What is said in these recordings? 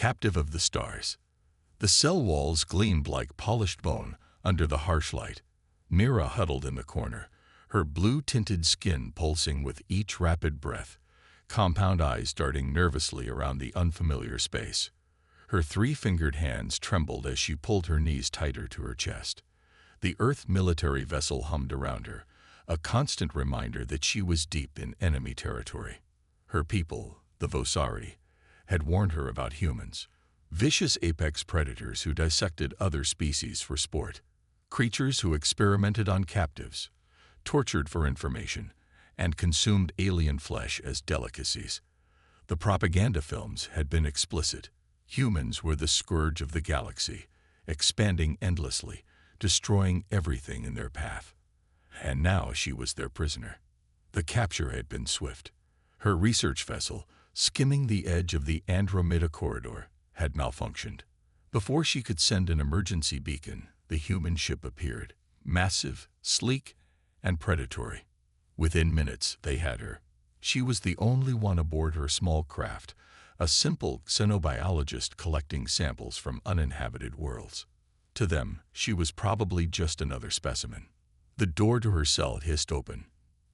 captive of the stars. The cell walls gleamed like polished bone under the harsh light. Mira huddled in the corner, her blue-tinted skin pulsing with each rapid breath, compound eyes darting nervously around the unfamiliar space. Her three-fingered hands trembled as she pulled her knees tighter to her chest. The Earth military vessel hummed around her, a constant reminder that she was deep in enemy territory. Her people, the Vosari, had warned her about humans, vicious apex predators who dissected other species for sport, creatures who experimented on captives, tortured for information, and consumed alien flesh as delicacies. The propaganda films had been explicit. Humans were the scourge of the galaxy, expanding endlessly, destroying everything in their path. And now she was their prisoner. The capture had been swift. Her research vessel, skimming the edge of the Andromeda corridor, had malfunctioned. Before she could send an emergency beacon, the human ship appeared, massive, sleek, and predatory. Within minutes, they had her. She was the only one aboard her small craft, a simple xenobiologist collecting samples from uninhabited worlds. To them, she was probably just another specimen. The door to her cell hissed open.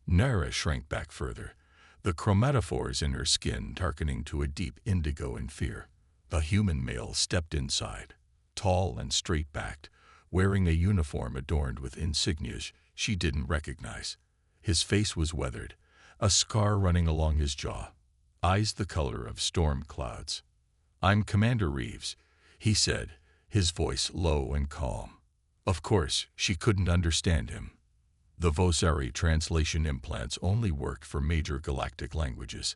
Nara shrank back further, the chromatophores in her skin darkening to a deep indigo in fear. A human male stepped inside, tall and straight-backed, wearing a uniform adorned with insignias she didn't recognize. His face was weathered, a scar running along his jaw, eyes the color of storm clouds. "I'm Commander Reeves," he said, his voice low and calm. Of course, she couldn't understand him. The Vosari translation implants only worked for major galactic languages,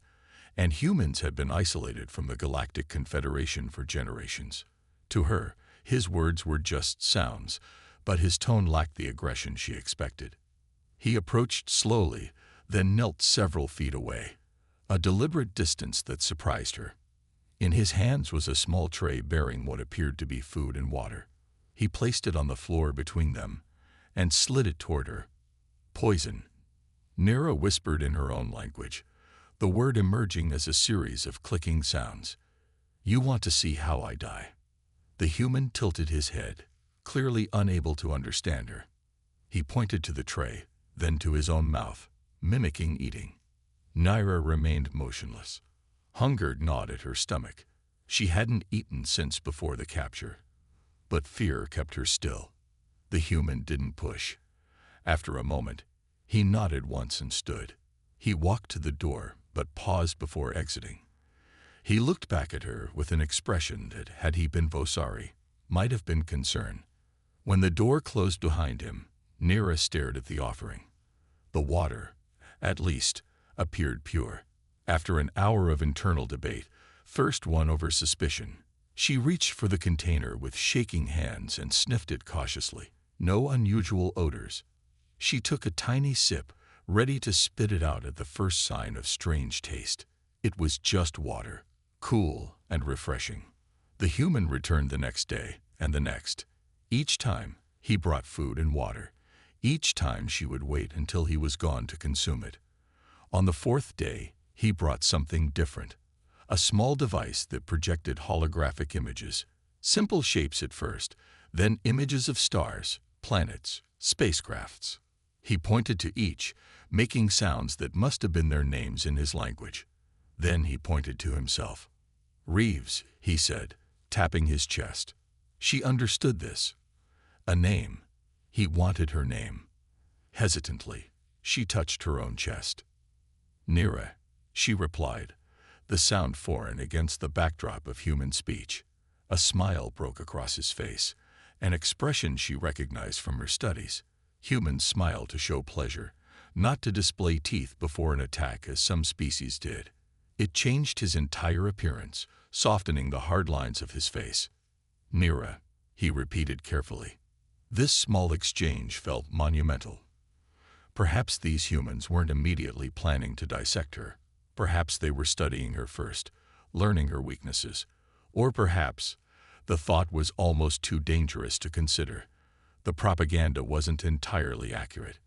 and humans had been isolated from the Galactic Confederation for generations. To her, his words were just sounds, but his tone lacked the aggression she expected. He approached slowly, then knelt several feet away, a deliberate distance that surprised her. In his hands was a small tray bearing what appeared to be food and water. He placed it on the floor between them and slid it toward her. "Poison," Nira whispered in her own language, the word emerging as a series of clicking sounds. "You want to see how I die?" The human tilted his head, clearly unable to understand her. He pointed to the tray, then to his own mouth, mimicking eating. Nira remained motionless. Hunger gnawed at her stomach. She hadn't eaten since before the capture. But fear kept her still. The human didn't push. After a moment, he nodded once and stood. He walked to the door, but paused before exiting. He looked back at her with an expression that, had he been Vosari, might have been concern. When the door closed behind him, Nira stared at the offering. The water, at least, appeared pure. After an hour of internal debate, first won over suspicion, she reached for the container with shaking hands and sniffed it cautiously. No unusual odors. She took a tiny sip, ready to spit it out at the first sign of strange taste. It was just water, cool and refreshing. The human returned the next day and the next. Each time, he brought food and water. Each time she would wait until he was gone to consume it. On the fourth day, he brought something different. A small device that projected holographic images. Simple shapes at first, then images of stars, planets, spacecrafts. He pointed to each, making sounds that must have been their names in his language. Then he pointed to himself. "Reeves," he said, tapping his chest. She understood this. A name. He wanted her name. Hesitantly, she touched her own chest. "Nira," she replied, the sound foreign against the backdrop of human speech. A smile broke across his face, an expression she recognized from her studies. Humans smile to show pleasure, not to display teeth before an attack as some species did. It changed his entire appearance, softening the hard lines of his face. "Nira," he repeated carefully. This small exchange felt monumental. Perhaps these humans weren't immediately planning to dissect her. Perhaps they were studying her first, learning her weaknesses. Or perhaps the thought was almost too dangerous to consider. The propaganda wasn't entirely accurate.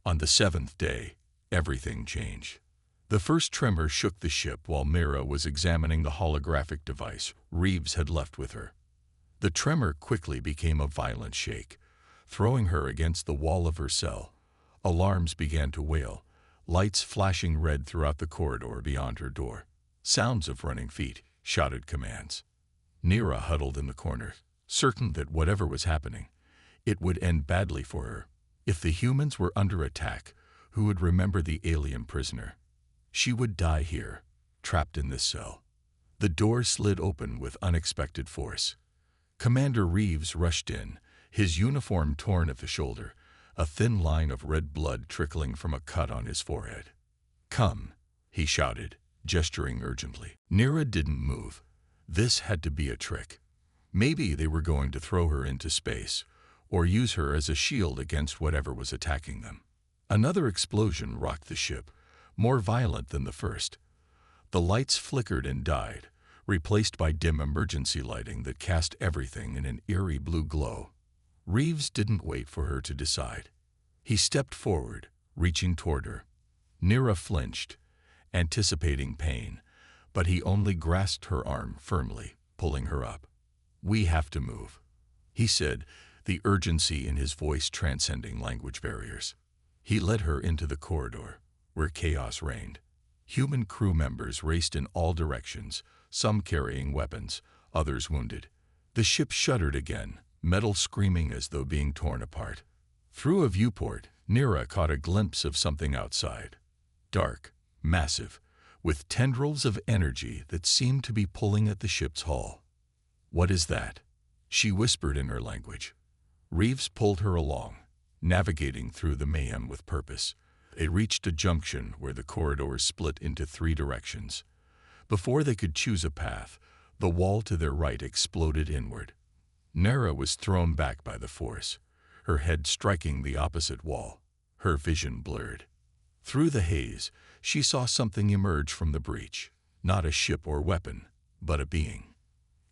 On the seventh day, everything changed. The first tremor shook the ship while Mira was examining the holographic device Reeves had left with her. The tremor quickly became a violent shake, throwing her against the wall of her cell. Alarms began to wail, lights flashing red throughout the corridor beyond her door. Sounds of running feet, shouted commands. Nira huddled in the corner, certain that whatever was happening, it would end badly for her. If the humans were under attack, who would remember the alien prisoner? She would die here, trapped in this cell. The door slid open with unexpected force. Commander Reeves rushed in, his uniform torn at the shoulder, a thin line of red blood trickling from a cut on his forehead. "Come," he shouted, gesturing urgently. Nira didn't move. This had to be a trick. Maybe they were going to throw her into space, or use her as a shield against whatever was attacking them. Another explosion rocked the ship, more violent than the first. The lights flickered and died, replaced by dim emergency lighting that cast everything in an eerie blue glow. Reeves didn't wait for her to decide. He stepped forward, reaching toward her. Nira flinched, anticipating pain, but he only grasped her arm firmly, pulling her up. "We have to move," he said, the urgency in his voice transcending language barriers. He led her into the corridor, where chaos reigned. Human crew members raced in all directions, some carrying weapons, others wounded. The ship shuddered again, metal screaming as though being torn apart. Through a viewport, Nira caught a glimpse of something outside. Dark, massive, with tendrils of energy that seemed to be pulling at the ship's hull. "What is that?" she whispered in her language. Reeves pulled her along, navigating through the mayhem with purpose. They reached a junction where the corridors split into 3 directions. Before they could choose a path, the wall to their right exploded inward. Nira was thrown back by the force, her head striking the opposite wall, her vision blurred. Through the haze, she saw something emerge from the breach, not a ship or weapon, but a being.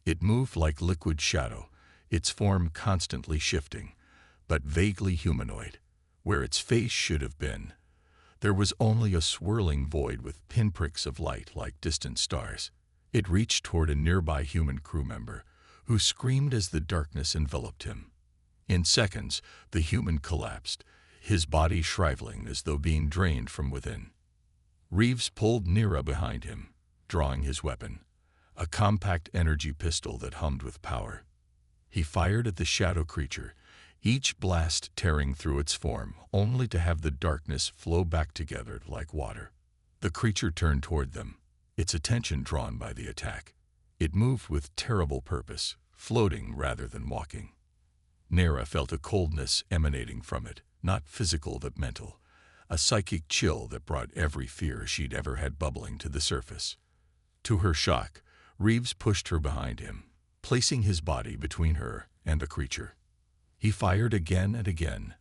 It moved like liquid shadow, its form constantly shifting, but vaguely humanoid. Where its face should have been, there was only a swirling void with pinpricks of light like distant stars. It reached toward a nearby human crew member, who screamed as the darkness enveloped him. In seconds, the human collapsed, his body shriveling as though being drained from within. Reeves pulled Nira behind him, drawing his weapon, a compact energy pistol that hummed with power. He fired at the shadow creature, each blast tearing through its form, only to have the darkness flow back together like water. The creature turned toward them, its attention drawn by the attack. It moved with terrible purpose, floating rather than walking. Nira felt a coldness emanating from it, not physical but mental, a psychic chill that brought every fear she'd ever had bubbling to the surface. To her shock, Reeves pushed her behind him, placing his body between her and the creature. He fired again and again,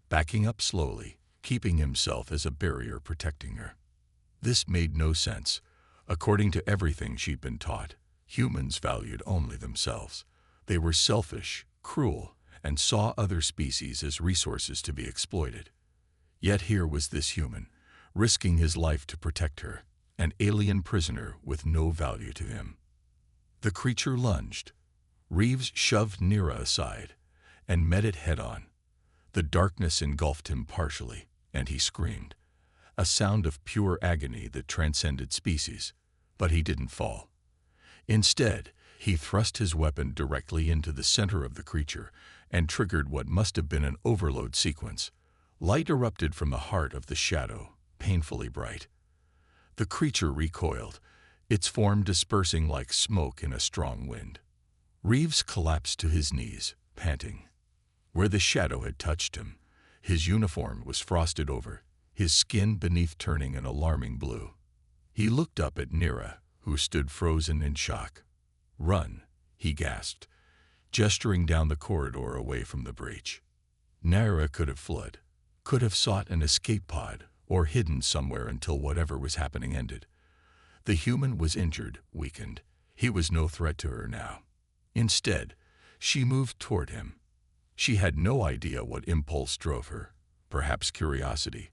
backing up slowly, keeping himself as a barrier protecting her. This made no sense. According to everything she'd been taught, humans valued only themselves. They were selfish, cruel, and saw other species as resources to be exploited. Yet here was this human, risking his life to protect her, an alien prisoner with no value to him. The creature lunged. Reeves shoved Nira aside and met it head-on. The darkness engulfed him partially, and he screamed, a sound of pure agony that transcended species, but he didn't fall. Instead, he thrust his weapon directly into the center of the creature and triggered what must have been an overload sequence. Light erupted from the heart of the shadow, painfully bright. The creature recoiled, its form dispersing like smoke in a strong wind. Reeves collapsed to his knees, panting. Where the shadow had touched him, his uniform was frosted over, his skin beneath turning an alarming blue. He looked up at Nira, who stood frozen in shock. "Run," he gasped, gesturing down the corridor away from the breach. Nira could have fled, could have sought an escape pod, or hidden somewhere until whatever was happening ended. The human was injured, weakened. He was no threat to her now. Instead, she moved toward him. She had no idea what impulse drove her, perhaps curiosity,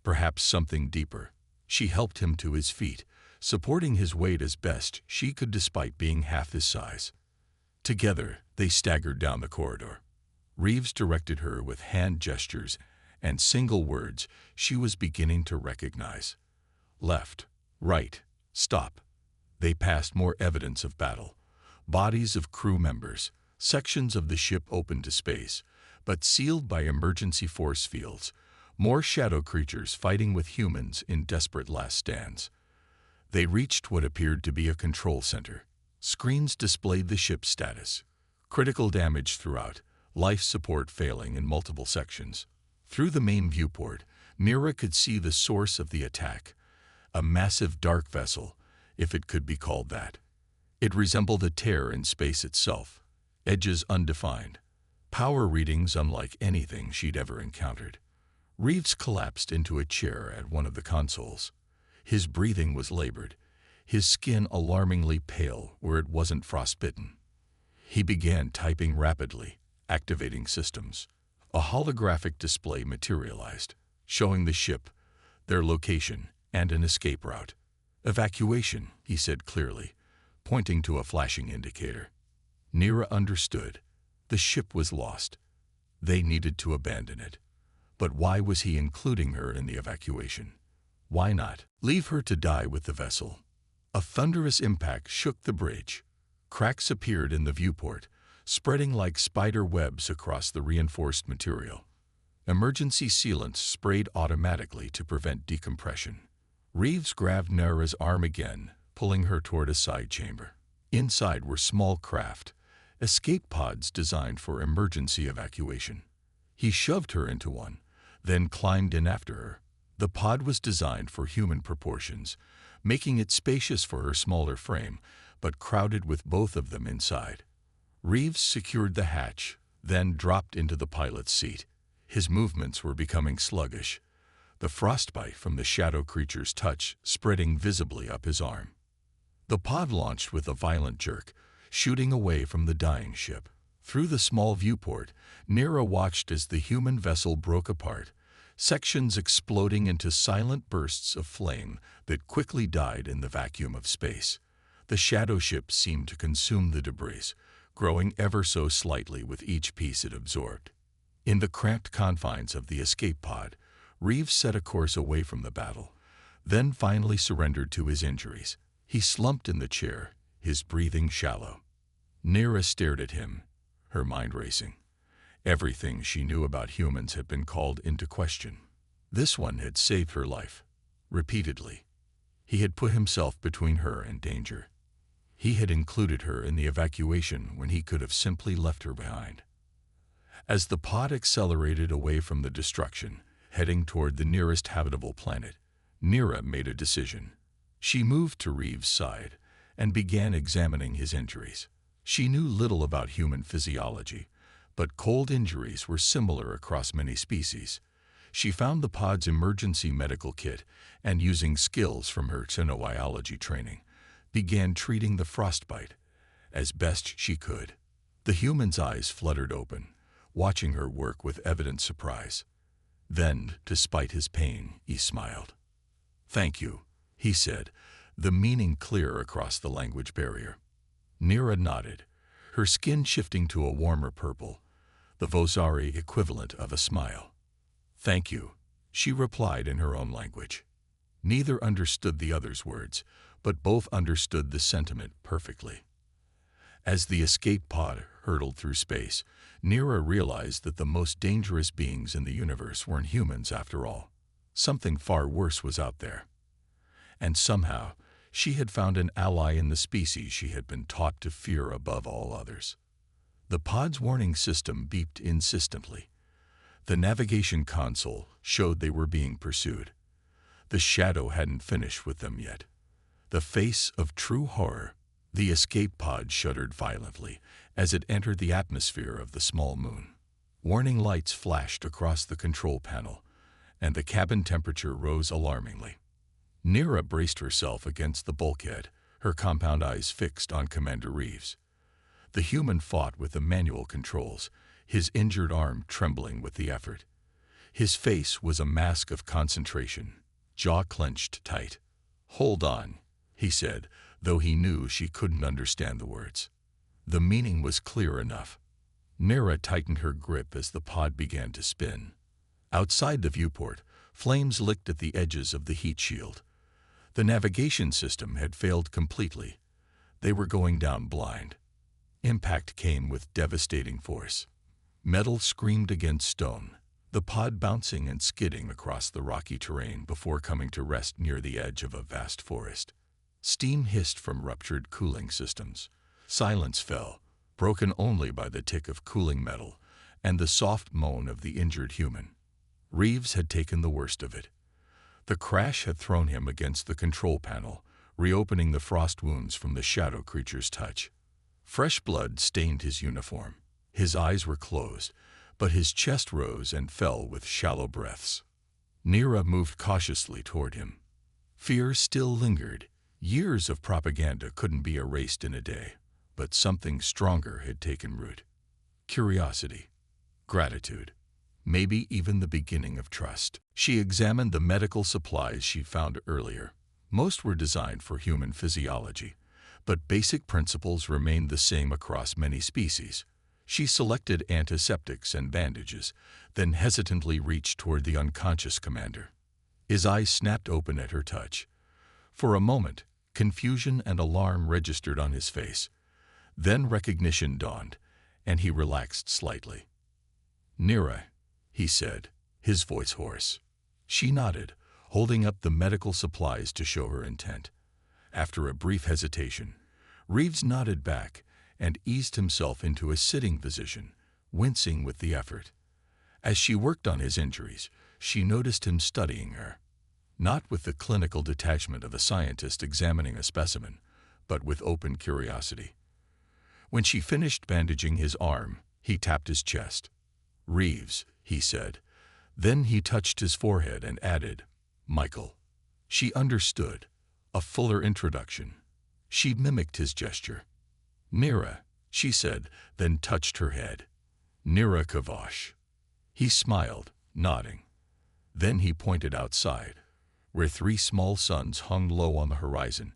perhaps something deeper. She helped him to his feet, supporting his weight as best she could despite being half his size. Together, they staggered down the corridor. Reeves directed her with hand gestures and single words she was beginning to recognize. Left, right, stop. They passed more evidence of battle. Bodies of crew members, sections of the ship open to space, but sealed by emergency force fields. More shadow creatures fighting with humans in desperate last stands. They reached what appeared to be a control center. Screens displayed the ship's status. Critical damage throughout, life support failing in multiple sections. Through the main viewport, Mira could see the source of the attack. A massive dark vessel, if it could be called that. It resembled a tear in space itself. Edges undefined. Power readings unlike anything she'd ever encountered. Reeves collapsed into a chair at one of the consoles. His breathing was labored, his skin alarmingly pale where it wasn't frostbitten. He began typing rapidly, activating systems. A holographic display materialized, showing the ship, their location, and an escape route. "Evacuation," he said clearly, pointing to a flashing indicator. Nira understood. The ship was lost. They needed to abandon it. But why was he including her in the evacuation? Why not leave her to die with the vessel? A thunderous impact shook the bridge. Cracks appeared in the viewport, spreading like spider webs across the reinforced material. Emergency sealants sprayed automatically to prevent decompression. Reeves grabbed Nara's arm again, pulling her toward a side chamber. Inside were small craft, escape pods designed for emergency evacuation. He shoved her into one, then climbed in after her. The pod was designed for human proportions, making it spacious for her smaller frame, but crowded with both of them inside. Reeves secured the hatch, then dropped into the pilot's seat. His movements were becoming sluggish, the frostbite from the shadow creature's touch spreading visibly up his arm. The pod launched with a violent jerk, shooting away from the dying ship. Through the small viewport, Nira watched as the human vessel broke apart, sections exploding into silent bursts of flame that quickly died in the vacuum of space. The shadow ship seemed to consume the debris, growing ever so slightly with each piece it absorbed. In the cramped confines of the escape pod, Reeves set a course away from the battle, then finally surrendered to his injuries. He slumped in the chair, his breathing shallow. Nira stared at him, her mind racing. Everything she knew about humans had been called into question. This one had saved her life. Repeatedly. He had put himself between her and danger. He had included her in the evacuation when he could have simply left her behind. As the pod accelerated away from the destruction, heading toward the nearest habitable planet, Nira made a decision. She moved to Reeves' side and began examining his injuries. She knew little about human physiology, but cold injuries were similar across many species. She found the pod's emergency medical kit and, using skills from her xenobiology training, began treating the frostbite as best she could. The human's eyes fluttered open, watching her work with evident surprise. Then, despite his pain, he smiled. "Thank you," he said, the meaning clear across the language barrier. Nira nodded, her skin shifting to a warmer purple, the Vosari equivalent of a smile. "Thank you," she replied in her own language. Neither understood the other's words, but both understood the sentiment perfectly. As the escape pod hurtled through space, Nira realized that the most dangerous beings in the universe weren't humans after all. Something far worse was out there. And somehow, she had found an ally in the species she had been taught to fear above all others. The pod's warning system beeped insistently. The navigation console showed they were being pursued. The shadow hadn't finished with them yet. The face of true horror. The escape pod shuddered violently as it entered the atmosphere of the small moon. Warning lights flashed across the control panel, and the cabin temperature rose alarmingly. Nira braced herself against the bulkhead, her compound eyes fixed on Commander Reeves. The human fought with the manual controls, his injured arm trembling with the effort. His face was a mask of concentration, jaw clenched tight. "Hold on," he said, though he knew she couldn't understand the words. The meaning was clear enough. Mira tightened her grip as the pod began to spin. Outside the viewport, flames licked at the edges of the heat shield. The navigation system had failed completely. They were going down blind. Impact came with devastating force. Metal screamed against stone, the pod bouncing and skidding across the rocky terrain before coming to rest near the edge of a vast forest. Steam hissed from ruptured cooling systems. Silence fell, broken only by the tick of cooling metal and the soft moan of the injured human. Reeves had taken the worst of it. The crash had thrown him against the control panel, reopening the frost wounds from the shadow creature's touch. Fresh blood stained his uniform. His eyes were closed, but his chest rose and fell with shallow breaths. Nira moved cautiously toward him. Fear still lingered. Years of propaganda couldn't be erased in a day, but something stronger had taken root. Curiosity, gratitude, maybe even the beginning of trust. She examined the medical supplies she found earlier. Most were designed for human physiology, but basic principles remained the same across many species. She selected antiseptics and bandages, then hesitantly reached toward the unconscious commander. His eyes snapped open at her touch. For a moment, confusion and alarm registered on his face. Then recognition dawned, and he relaxed slightly. "Nira," he said, his voice hoarse. She nodded, holding up the medical supplies to show her intent. After a brief hesitation, Reeves nodded back and eased himself into a sitting position, wincing with the effort. As she worked on his injuries, she noticed him studying her. Not with the clinical detachment of a scientist examining a specimen, but with open curiosity. When she finished bandaging his arm, he tapped his chest. "Reeves," he said. Then he touched his forehead and added, "Michael." She understood. A fuller introduction. She mimicked his gesture. "Nira," she said, then touched her head. "Nira Kavash." He smiled, nodding. Then he pointed outside, where 3 small suns hung low on the horizon,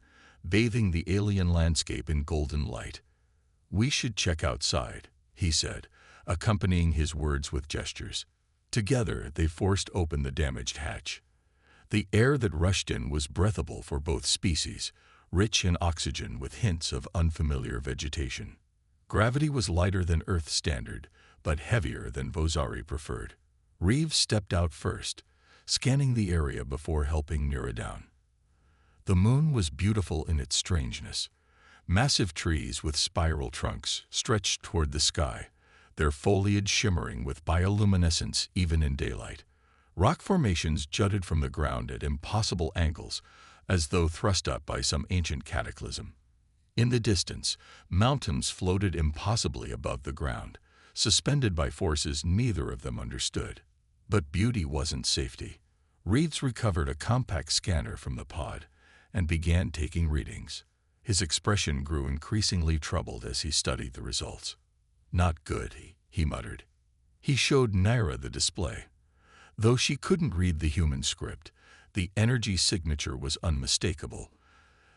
bathing the alien landscape in golden light. "We should check outside," he said, accompanying his words with gestures. Together, they forced open the damaged hatch. The air that rushed in was breathable for both species, rich in oxygen with hints of unfamiliar vegetation. Gravity was lighter than Earth standard, but heavier than Vozari preferred. Reeves stepped out first, scanning the area before helping Nira down. The moon was beautiful in its strangeness. Massive trees with spiral trunks stretched toward the sky, their foliage shimmering with bioluminescence even in daylight. Rock formations jutted from the ground at impossible angles, as though thrust up by some ancient cataclysm. In the distance, mountains floated impossibly above the ground, suspended by forces neither of them understood. But beauty wasn't safety. Reeves recovered a compact scanner from the pod and began taking readings. His expression grew increasingly troubled as he studied the results. "Not good," he muttered. He showed Nira the display. Though she couldn't read the human script, the energy signature was unmistakable.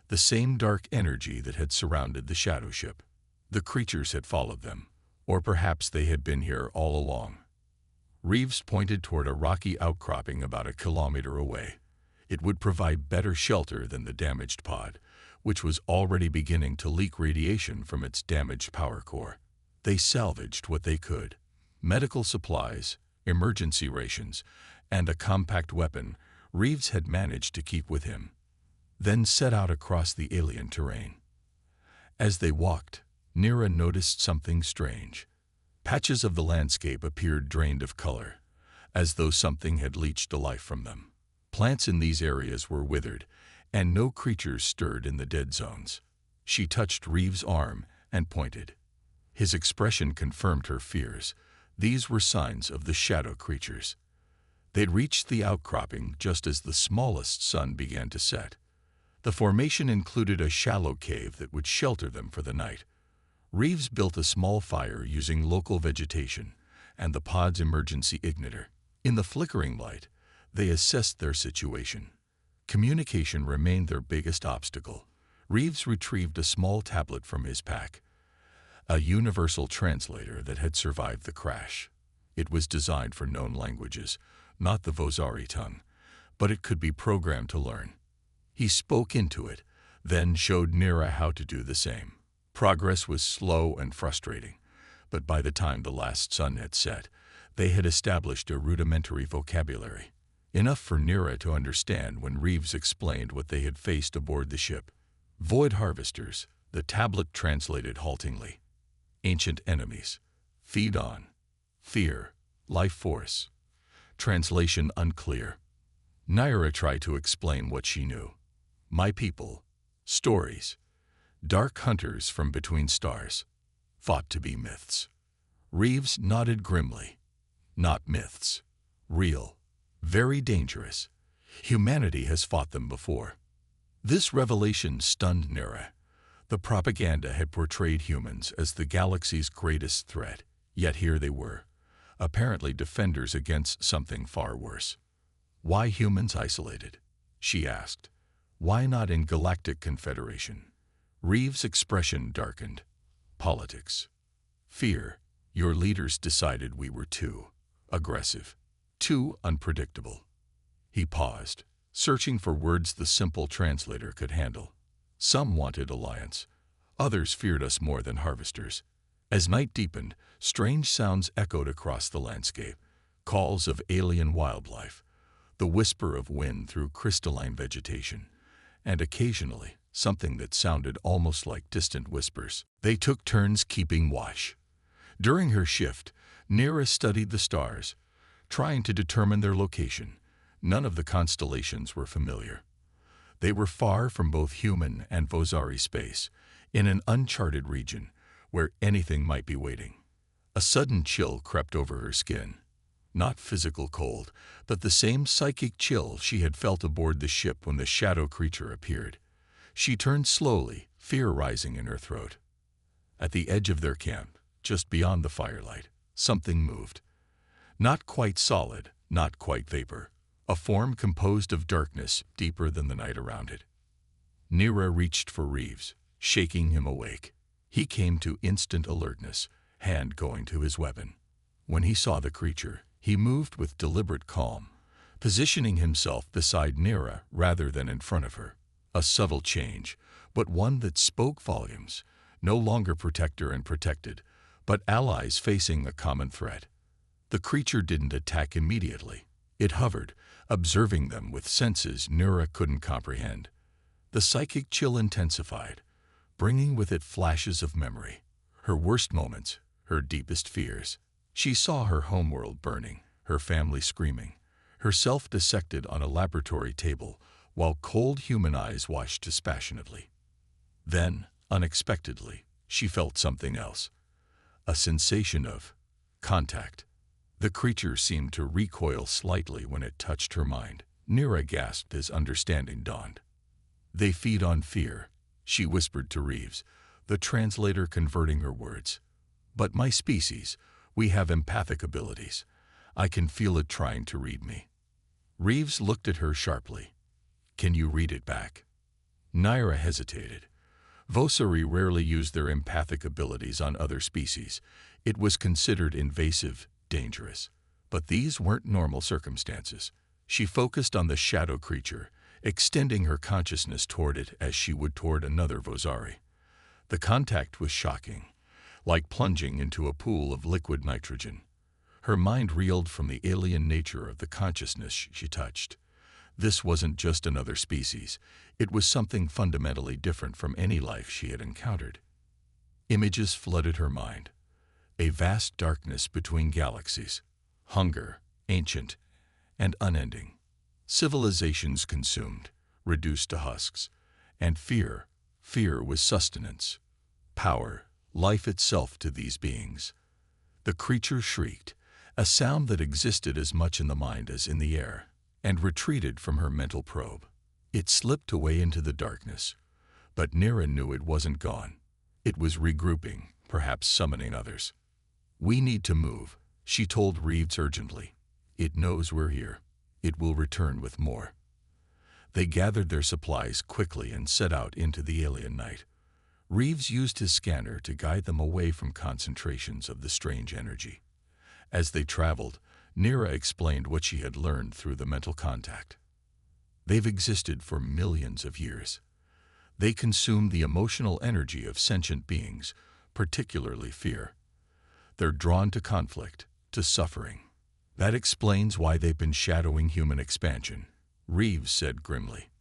The same dark energy that had surrounded the shadow ship. The creatures had followed them, or perhaps they had been here all along. Reeves pointed toward a rocky outcropping about a kilometer away. It would provide better shelter than the damaged pod, which was already beginning to leak radiation from its damaged power core. They salvaged what they could. Medical supplies, emergency rations, and a compact weapon Reeves had managed to keep with him, then set out across the alien terrain. As they walked, Nira noticed something strange. Patches of the landscape appeared drained of color, as though something had leached the life from them. Plants in these areas were withered, and no creatures stirred in the dead zones. She touched Reeves' arm and pointed. His expression confirmed her fears. These were signs of the shadow creatures. They'd reached the outcropping just as the smallest sun began to set. The formation included a shallow cave that would shelter them for the night. Reeves built a small fire using local vegetation and the pod's emergency igniter. In the flickering light, they assessed their situation. Communication remained their biggest obstacle. Reeves retrieved a small tablet from his pack, a universal translator that had survived the crash. It was designed for known languages, not the Vosari tongue, but it could be programmed to learn. He spoke into it, then showed Nira how to do the same. Progress was slow and frustrating, but by the time the last sun had set, they had established a rudimentary vocabulary, enough for Nira to understand when Reeves explained what they had faced aboard the ship. Void harvesters, the tablet translated haltingly. Ancient enemies. Feed on. Fear. Life force. Translation unclear. Nira tried to explain what she knew. My people. Stories. Dark hunters from between stars. Thought to be myths. Reeves nodded grimly. Not myths. Real. Very dangerous. Humanity has fought them before. This revelation stunned Nira. The propaganda had portrayed humans as the galaxy's greatest threat, yet here they were, apparently defenders against something far worse. Why humans isolated? She asked. Why not in Galactic Confederation? Reeves' expression darkened. Politics. Fear. Your leaders decided we were too aggressive, too unpredictable. He paused, searching for words the simple translator could handle. Some wanted alliance. Others feared us more than harvesters. As night deepened, strange sounds echoed across the landscape. Calls of alien wildlife, the whisper of wind through crystalline vegetation, and occasionally something that sounded almost like distant whispers. They took turns keeping watch. During her shift, Nira studied the stars, trying to determine their location. None of the constellations were familiar. They were far from both human and Vosari space, in an uncharted region where anything might be waiting. A sudden chill crept over her skin. Not physical cold, but the same psychic chill she had felt aboard the ship when the shadow creature appeared. She turned slowly, fear rising in her throat. At the edge of their camp, just beyond the firelight, something moved. Not quite solid, not quite vapor. A form composed of darkness deeper than the night around it. Nira reached for Reeves, shaking him awake. He came to instant alertness, hand going to his weapon. When he saw the creature, he moved with deliberate calm, positioning himself beside Nira rather than in front of her. A subtle change, but one that spoke volumes. No longer protector and protected, but allies facing a common threat. The creature didn't attack immediately. It hovered, observing them with senses Nira couldn't comprehend. The psychic chill intensified, bringing with it flashes of memory, her worst moments, her deepest fears. She saw her homeworld burning, her family screaming, herself dissected on a laboratory table, while cold human eyes watched dispassionately. Then, unexpectedly, she felt something else. A sensation of contact. The creature seemed to recoil slightly when it touched her mind. Nira gasped as understanding dawned. They feed on fear, she whispered to Reeves, the translator converting her words. But my species, we have empathic abilities. I can feel it trying to read me. Reeves looked at her sharply. Can you read it back? Nira hesitated. Vosari rarely used their empathic abilities on other species. It was considered invasive, dangerous. But these weren't normal circumstances. She focused on the shadow creature, extending her consciousness toward it as she would toward another Vosari. The contact was shocking, like plunging into a pool of liquid nitrogen. Her mind reeled from the alien nature of the consciousness she touched. This wasn't just another species. It was something fundamentally different from any life she had encountered. Images flooded her mind. A vast darkness between galaxies. Hunger, ancient and unending. Civilizations consumed, reduced to husks. And fear. Fear was sustenance. Power, life itself to these beings. The creature shrieked, a sound that existed as much in the mind as in the air, and retreated from her mental probe. It slipped away into the darkness, but Nira knew it wasn't gone. It was regrouping, perhaps summoning others. We need to move, she told Reeves urgently. It knows we're here. It will return with more. They gathered their supplies quickly and set out into the alien night. Reeves used his scanner to guide them away from concentrations of the strange energy. As they traveled, Nira explained what she had learned through the mental contact. They've existed for millions of years. They consume the emotional energy of sentient beings, particularly fear. They're drawn to conflict, to suffering. That explains why they've been shadowing human expansion, Reeves said grimly.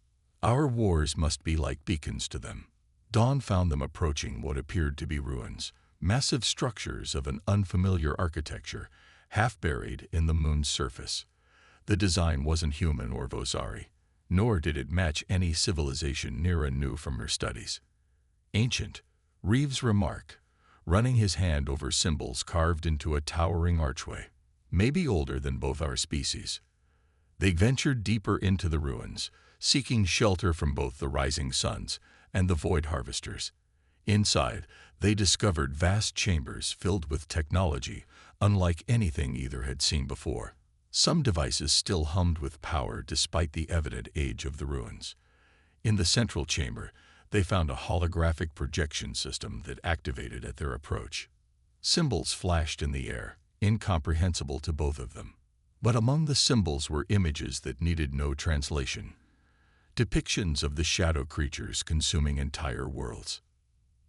Our wars must be like beacons to them. Dawn found them approaching what appeared to be ruins, massive structures of an unfamiliar architecture, half buried in the moon's surface. The design wasn't human or Vosari, nor did it match any civilization Nira knew from her studies. Ancient, Reeves remarked, running his hand over symbols carved into a towering archway, maybe older than both our species. They ventured deeper into the ruins, seeking shelter from both the rising suns and the void harvesters. Inside, they discovered vast chambers filled with technology unlike anything either had seen before. Some devices still hummed with power despite the evident age of the ruins. In the central chamber, they found a holographic projection system that activated at their approach. Symbols flashed in the air, incomprehensible to both of them. But among the symbols were images that needed no translation. Depictions of the shadow creatures consuming entire worlds.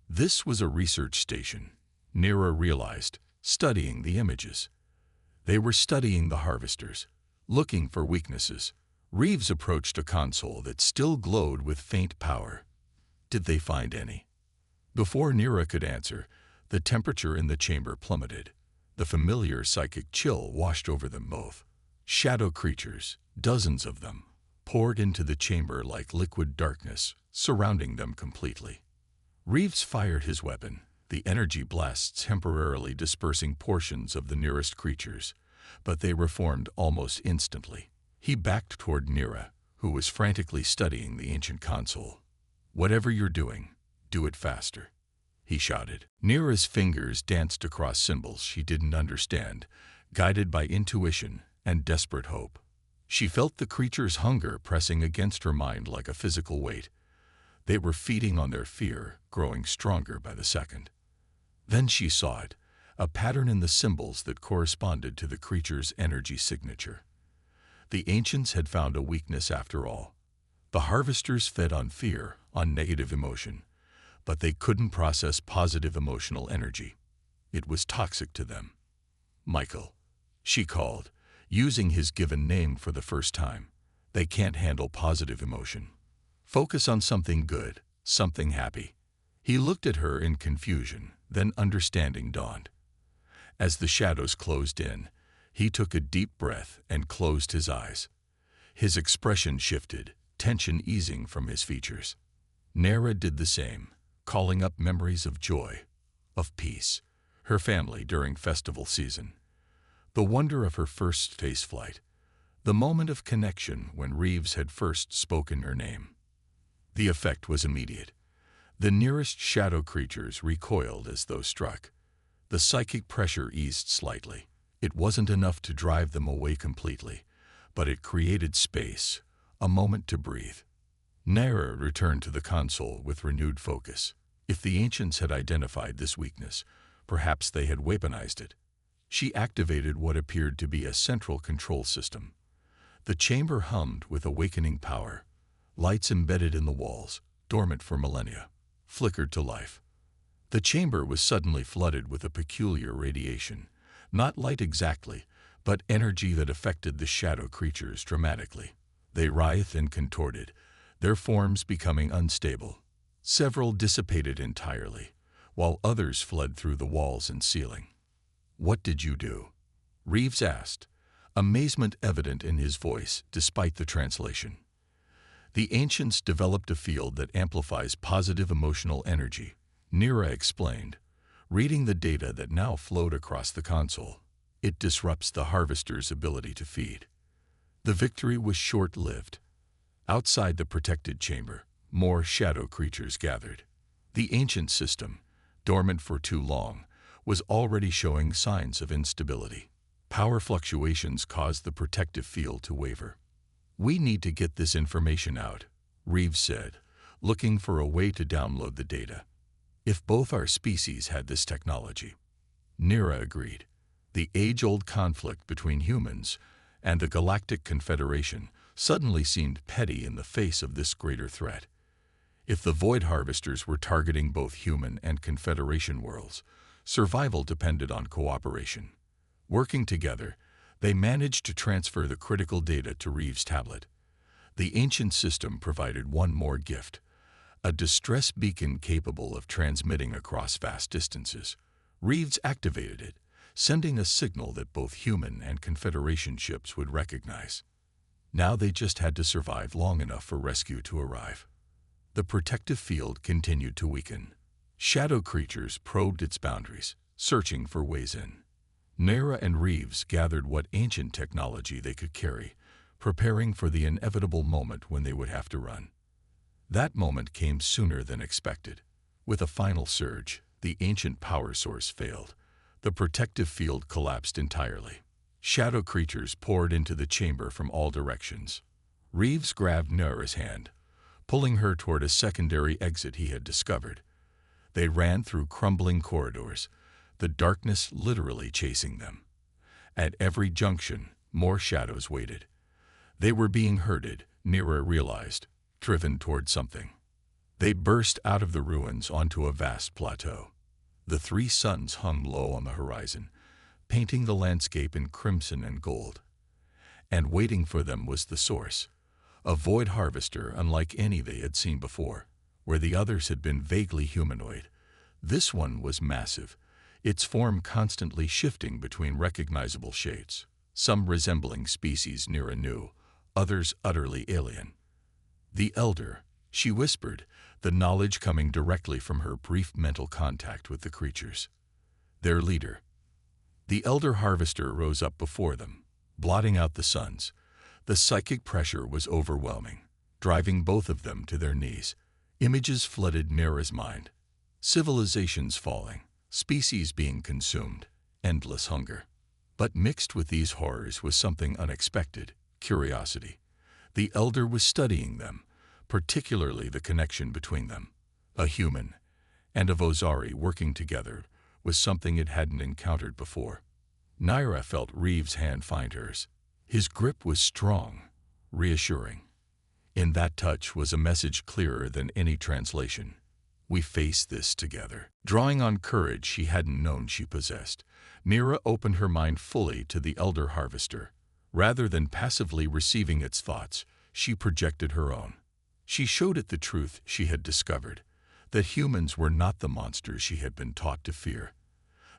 This was a research station, Nira realized, studying the images. They were studying the harvesters, looking for weaknesses. Reeves approached a console that still glowed with faint power. Did they find any? Before Nira could answer, the temperature in the chamber plummeted. The familiar psychic chill washed over them both. Shadow creatures, dozens of them, poured into the chamber like liquid darkness, surrounding them completely. Reeves fired his weapon, the energy blasts temporarily dispersing portions of the nearest creatures, but they reformed almost instantly. He backed toward Nira, who was frantically studying the ancient console. Whatever you're doing, do it faster, he shouted. Nira's fingers danced across symbols she didn't understand, guided by intuition and desperate hope. She felt the creature's hunger pressing against her mind like a physical weight. They were feeding on their fear, growing stronger by the second. Then she saw it, a pattern in the symbols that corresponded to the creature's energy signature. The ancients had found a weakness after all. The harvesters fed on fear, on negative emotion, but they couldn't process positive emotional energy. It was toxic to them. Michael, she called, using his given name for the first time. They can't handle positive emotion. Focus on something good, something happy. He looked at her in confusion, then understanding dawned. As the shadows closed in, he took a deep breath and closed his eyes. His expression shifted, tension easing from his features. Nira did the same, calling up memories of joy, of peace, her family during festival season. The wonder of her first space flight, the moment of connection when Reeves had first spoken her name. The effect was immediate. The nearest shadow creatures recoiled as though struck. The psychic pressure eased slightly. It wasn't enough to drive them away completely, but it created space, a moment to breathe. Nira returned to the console with renewed focus. If the ancients had identified this weakness, perhaps they had weaponized it. She activated what appeared to be a central control system. The chamber hummed with awakening power. Lights embedded in the walls, dormant for millennia, flickered to life. The chamber was suddenly flooded with a peculiar radiation, not light exactly, but energy that affected the shadow creatures dramatically. They writhed and contorted, their forms becoming unstable. Several dissipated entirely, while others fled through the walls and ceiling. What did you do? Reeves asked, amazement evident in his voice despite the translation. The ancients developed a field that amplifies positive emotional energy, Nira explained, reading the data that now flowed across the console. It disrupts the harvester's ability to feed. The victory was short-lived. Outside the protected chamber, more shadow creatures gathered. The ancient system, dormant for too long, was already showing signs of instability. Power fluctuations caused the protective field to waver. "We need to get this information out," Reeves said, looking for a way to download the data. "If both our species had this technology." Nira agreed. The age-old conflict between humans and the Galactic Confederation suddenly seemed petty in the face of this greater threat. If the Void Harvesters were targeting both human and Confederation worlds, survival depended on cooperation. Working together, they managed to transfer the critical data to Reeves' tablet. The ancient system provided one more gift, a distress beacon capable of transmitting across vast distances. Reeves activated it, sending a signal that both human and Confederation ships would recognize. Now they just had to survive long enough for rescue to arrive. The protective field continued to weaken. Shadow creatures probed its boundaries, searching for ways in. Nira and Reeves gathered what ancient technology they could carry, preparing for the inevitable moment when they would have to run. That moment came sooner than expected. With a final surge, the ancient power source failed. The protective field collapsed entirely. Shadow creatures poured into the chamber from all directions. Reeves grabbed Nira's hand, pulling her toward a secondary exit he had discovered. They ran through crumbling corridors, the darkness literally chasing them. At every junction, more shadows waited. They were being herded, Nira realized, driven toward something. They burst out of the ruins onto a vast plateau. The three suns hung low on the horizon, painting the landscape in crimson and gold. And waiting for them was the source, a void harvester unlike any they had seen before. Where the others had been vaguely humanoid, this one was massive, its form constantly shifting between recognizable shades, some resembling species Nira knew, others utterly alien. "The Elder," she whispered, the knowledge coming directly from her brief mental contact with the creatures. Their leader. The Elder Harvester rose up before them, blotting out the suns. The psychic pressure was overwhelming, driving both of them to their knees. Images flooded Nira's mind. Civilizations falling, species being consumed, endless hunger. But mixed with these horrors was something unexpected, curiosity. The Elder was studying them, particularly the connection between them. A human and a Vozari working together was something it hadn't encountered before. Nira felt Reeves' hand find hers. His grip was strong, reassuring. In that touch was a message clearer than any translation. "We face this together." Drawing on courage she hadn't known she possessed, Nira opened her mind fully to the Elder Harvester. Rather than passively receiving its thoughts, she projected her own. She showed it the truth she had discovered, that humans were not the monsters she had been taught to fear.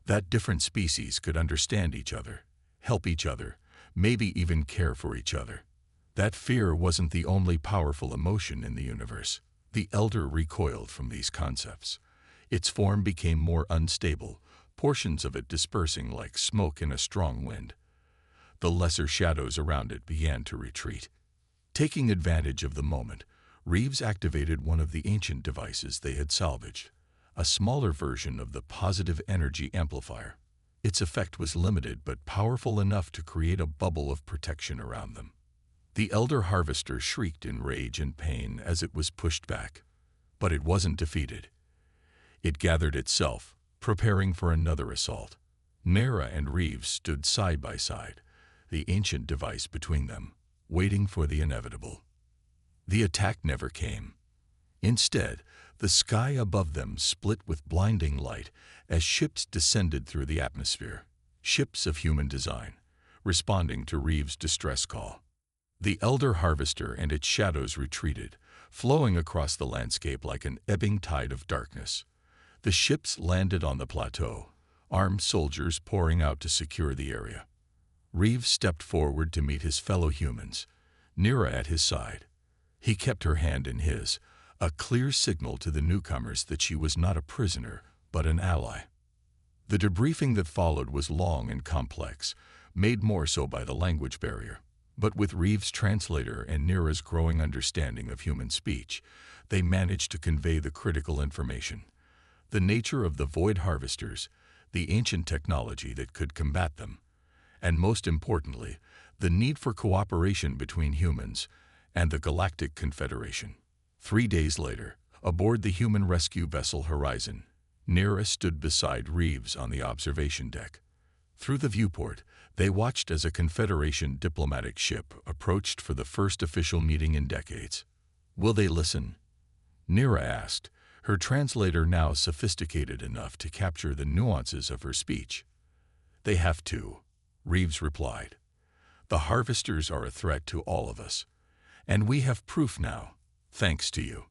That different species could understand each other, help each other, maybe even care for each other. That fear wasn't the only powerful emotion in the universe. The Elder recoiled from these concepts. Its form became more unstable, portions of it dispersing like smoke in a strong wind. The lesser shadows around it began to retreat. Taking advantage of the moment, Reeves activated one of the ancient devices they had salvaged, a smaller version of the positive energy amplifier. Its effect was limited but powerful enough to create a bubble of protection around them. The Elder Harvester shrieked in rage and pain as it was pushed back. But it wasn't defeated. It gathered itself, preparing for another assault. Nira and Reeves stood side by side, the ancient device between them, waiting for the inevitable. The attack never came. Instead, the sky above them split with blinding light as ships descended through the atmosphere, ships of human design, responding to Reeves' distress call. The Elder Harvester and its shadows retreated, flowing across the landscape like an ebbing tide of darkness. The ships landed on the plateau, armed soldiers pouring out to secure the area. Reeves stepped forward to meet his fellow humans, Nira at his side. He kept her hand in his, a clear signal to the newcomers that she was not a prisoner, but an ally. The debriefing that followed was long and complex, made more so by the language barrier. But with Reeves' translator and Nira's growing understanding of human speech, they managed to convey the critical information. The nature of the Void Harvesters, the ancient technology that could combat them, and most importantly, the need for cooperation between humans and the Galactic Confederation. 3 days later, aboard the human rescue vessel Horizon, Nira stood beside Reeves on the observation deck. Through the viewport, they watched as a Confederation diplomatic ship approached for the first official meeting in decades. "Will they listen?" Nira asked, her translator now sophisticated enough to capture the nuances of her speech. "They have to," Reeves replied. "The harvesters are a threat to all of us, and we have proof now, thanks to you."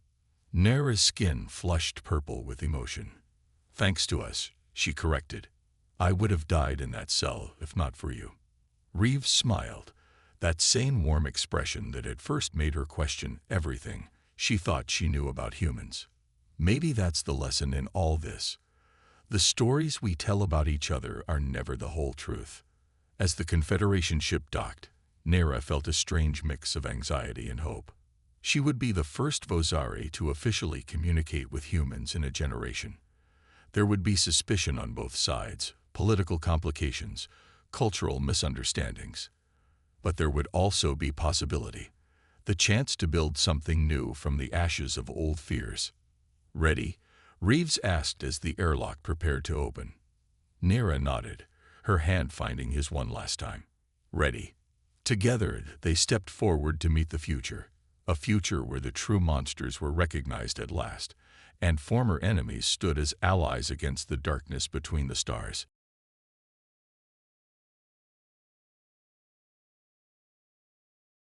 Nira's skin flushed purple with emotion. "Thanks to us," she corrected. "I would have died in that cell if not for you." Reeves smiled, that same warm expression that had first made her question everything she thought she knew about humans. Maybe that's the lesson in all this. The stories we tell about each other are never the whole truth. As the Confederation ship docked, Nira felt a strange mix of anxiety and hope. She would be the first Vozari to officially communicate with humans in a generation. There would be suspicion on both sides, political complications, cultural misunderstandings. But there would also be possibility, the chance to build something new from the ashes of old fears. "Ready?" Reeves asked as the airlock prepared to open. Nira nodded, her hand finding his one last time. "Ready." Together, they stepped forward to meet the future, a future where the true monsters were recognized at last, and former enemies stood as allies against the darkness between the stars.